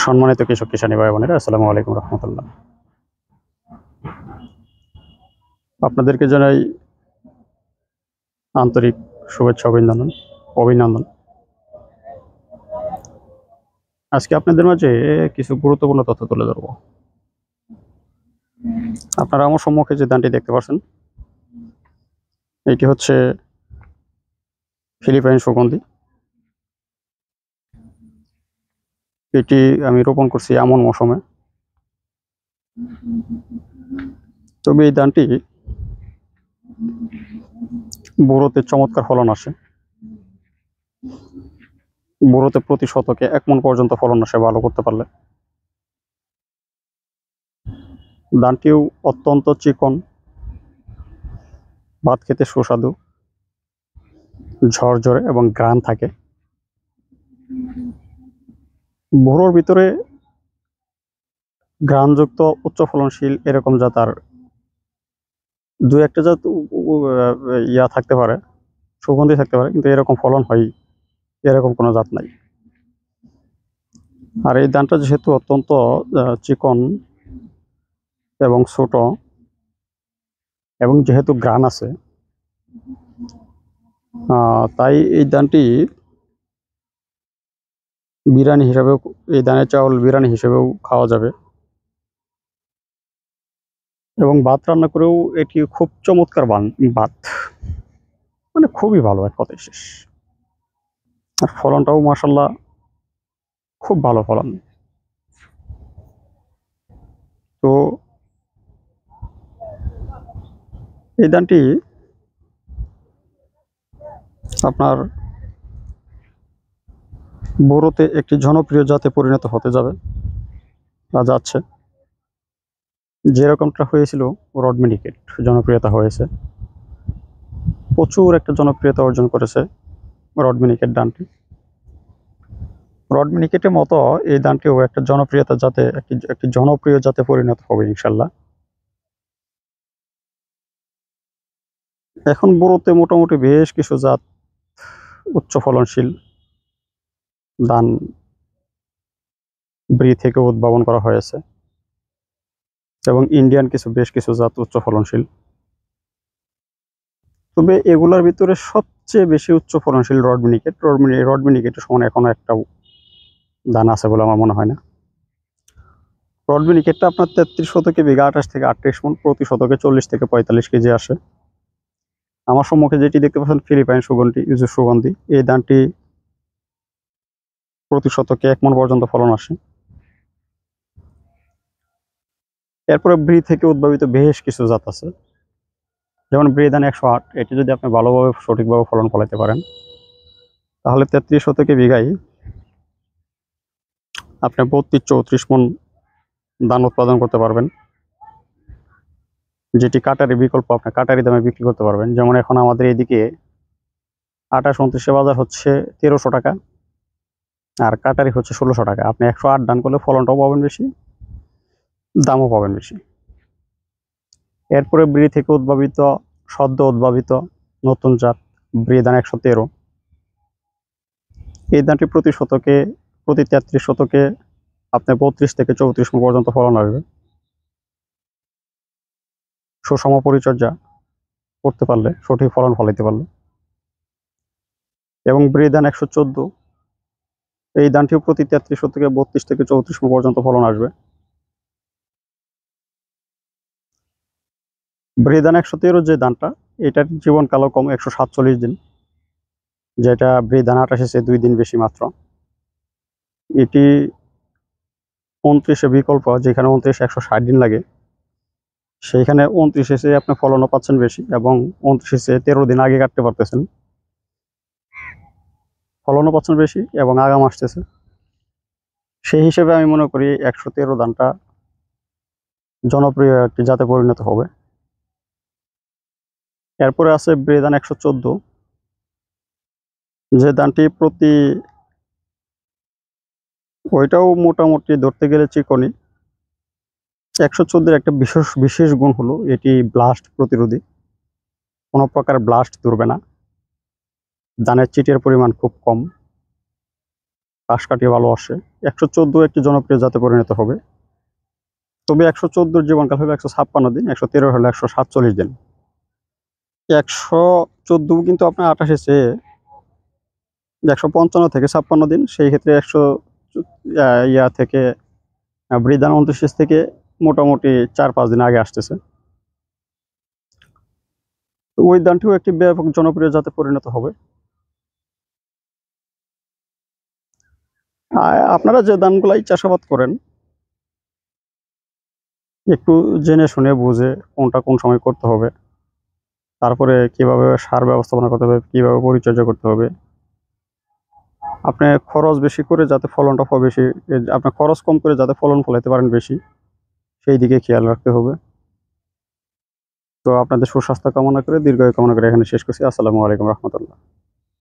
সম্মানিত কৃষক কিষানী ভাই বোনেরা, আসসালামু আলাইকুম রহমতুল্লাহ। আপনাদেরকে জানাই আন্তরিক শুভেচ্ছা অভিনন্দন। আজকে আপনাদের মাঝে কিছু গুরুত্বপূর্ণ তথ্য তুলে ধরব। আপনারা আমার সম্মুখে যে ধানটি দেখতে পাচ্ছেন, এটি হচ্ছে ফিলিপাইন সুগন্ধি। এটি আমি রোপণ করছি এমন মৌসুমে। তবে এই ধানটি বোরোতে চমৎকার ফলন আসে। বোরোতে প্রতি শতকে 1 মণ পর্যন্ত ফলন আসে ভালো করতে পারলে। ধানটিও অত্যন্ত চিকন, ভাত খেতে সুস্বাদু, ঝরঝরে এবং গ্রান থাকে। বোরোর ভিতরে গ্রানযুক্ত উচ্চ ফলনশীল এরকম জাত আর দু একটা জাত থাকতে পারে, সুগন্ধি থাকতে পারে, কিন্তু এরকম ফলন হয় এরকম কোনো জাত নাই। আর এই ধানটা যেহেতু অত্যন্ত চিকন এবং ছোট এবং যেহেতু গ্রান আছে, তাই এই ধানটি বিরিয়ানি হিসাবেও, এই ধানের চাউল বিরিয়ানি হিসেবেও খাওয়া যাবে এবং ভাত রান্না করেও এটি খুব চমৎকার ভাত, মানে খুবই ভালো, এক কথায় শেষ। আর ফলনটাও মাশাআল্লাহ খুব ভালো ফলন। তো এই ধানটি আপনার বোরোতে একটি জনপ্রিয় জাতে পরিণত হতে যাচ্ছে। যেরকমটা হয়েছিল রড মিনিকেট জনপ্রিয়তা হয়েছে, প্রচুর একটা জনপ্রিয়তা অর্জন করেছে রড মিনিকেট ধানটি। রড মিনিকেটের মতো এই ধানটিও একটা জনপ্রিয়তা জাতে, একটি জনপ্রিয় জাতে পরিণত হবে ইনশাল্লাহ। এখন বোরোতে মোটামুটি বেশ কিছু জাত উচ্চ ফলনশীল ধান ব্রি থেকে উদ্ভাবন করা হয়েছে এবং ইন্ডিয়ান বেশ কিছু জাত উচ্চ ফলনশীল। তবে এগুলোর ভিতরে সবচেয়ে বেশি উচ্চ ফলনশীল রড মিনিকেটের সমান এখনো একটা ধান আছে বলে আমার মনে হয় না। রড মিনিকেটটা আপনার 33 শতকে বিঘা 28 থেকে 38 মণ, প্রতি শতকে 40 থেকে 45 কেজি আসে। আমার সম্মুখে যেটি দেখতে পাচ্ছেন ফিলিপাইন সুগন্ধি, এই ধানটি প্রতি শতকে 1 মণ পর্যন্ত ফলন আসে। এরপরে ব্রি থেকে উদ্ভাবিত বেশ কিছু জাত আছে, যেমন ব্রি ধান 108। এটি যদি আপনি ভালোভাবে সঠিকভাবে ফলন ফলাইতে পারেন, তাহলে 33 শতকে বিঘায় আপনি 32-34 মণ ধান উৎপাদন করতে পারবেন, যেটি কাটারি বিকল্প আপনি কাটারি দামে বিক্রি করতে পারবেন। যেমন এখন আমাদের এদিকে 28-29 বাজার হচ্ছে 1300 টাকা, আর কাটারি হচ্ছে 1600 টাকা। আপনি 108 ধান করলে ফলনটাও পাবেন বেশি, দামও পাবেন বেশি। এরপরে ব্রি থেকে সদ্য উদ্ভাবিত নতুন জাত ব্রি ধান 113। এই ধানটি প্রতি 33 শতকে আপনি 32 থেকে 34 মণ পর্যন্ত ফলন আসবে, সুষম পরিচর্যা করতে পারলে, সঠিক ফলন ফলাইতে পারলে। এবং ব্রি ধান 114, এই ধানটিও প্রতি 33 শতকে 32 থেকে 34 মণ পর্যন্ত ফলন আসবে। ব্রি ধান 113 যে ধানটা, এটার জীবনকালও কম, 147 দিন, যেটা ব্রি ধান 28 2 দিন বেশি মাত্র। এটি 29 বিকল্প, যেখানে 29 160 দিন লাগে, সেইখানে 29 আপনি ফলনও পাচ্ছেন বেশি এবং 29 13 দিন আগে কাটতে পারতেছেন, ফলনও পাচ্ছেন বেশি এবং আগাম আসতেছে। সেই হিসেবে আমি মনে করি 113 ধানটা জনপ্রিয় একটি জাতে পরিণত হবে। এরপরে আছে ব্রি ধান 114, যে ধানটি ওইটাও মোটামুটি ধরতে গেলে চিকনি। 114 একটা বিশেষ গুণ হলো এটি ব্লাস্ট প্রতিরোধী, কোনো প্রকার ব্লাস্ট ধরবে না, ধানের চিটের পরিমাণ খুব কম, পাশ কাটিয়ে ভালো আসে। 114 একটি জনপ্রিয় জাতে পরিণত হবে। তবে 114 জীবনকাল হলো 156 দিন, 113 হলো 147 দিন। 114 কিন্তু আপনার 28 চেয়ে 155 থেকে 56 দিন, সেই ক্ষেত্রে 100 থেকে বৃদান 29 থেকে মোটামুটি 4-5 দিন আগে আসতেছে। তো ওই ধানটিও একটি ব্যাপক জনপ্রিয় জাতে পরিণত হবে। আপনারা যে ধানগুলাই চাষাবাদ করেন, একটু জেনে শুনে বুঝে কোনটা কোন সময় করতে হবে, তারপরে কিভাবে সার ব্যবস্থাপনা করতে হবে, কিভাবে পরিচর্যা করতে হবে। আপনি খরচ বেশি করে যাতে ফলনটা বেশি, আপনার খরচ কম করে যাতে ফলন ফলাইতে পারেন বেশি, সেই দিকে খেয়াল রাখতে হবে। তো আপনাদের সুস্বাস্থ্য কামনা করে, দীর্ঘায়ু কামনা করে এখানে শেষ করছি। আসসালামু আলাইকুম রহমতুল্লাহ।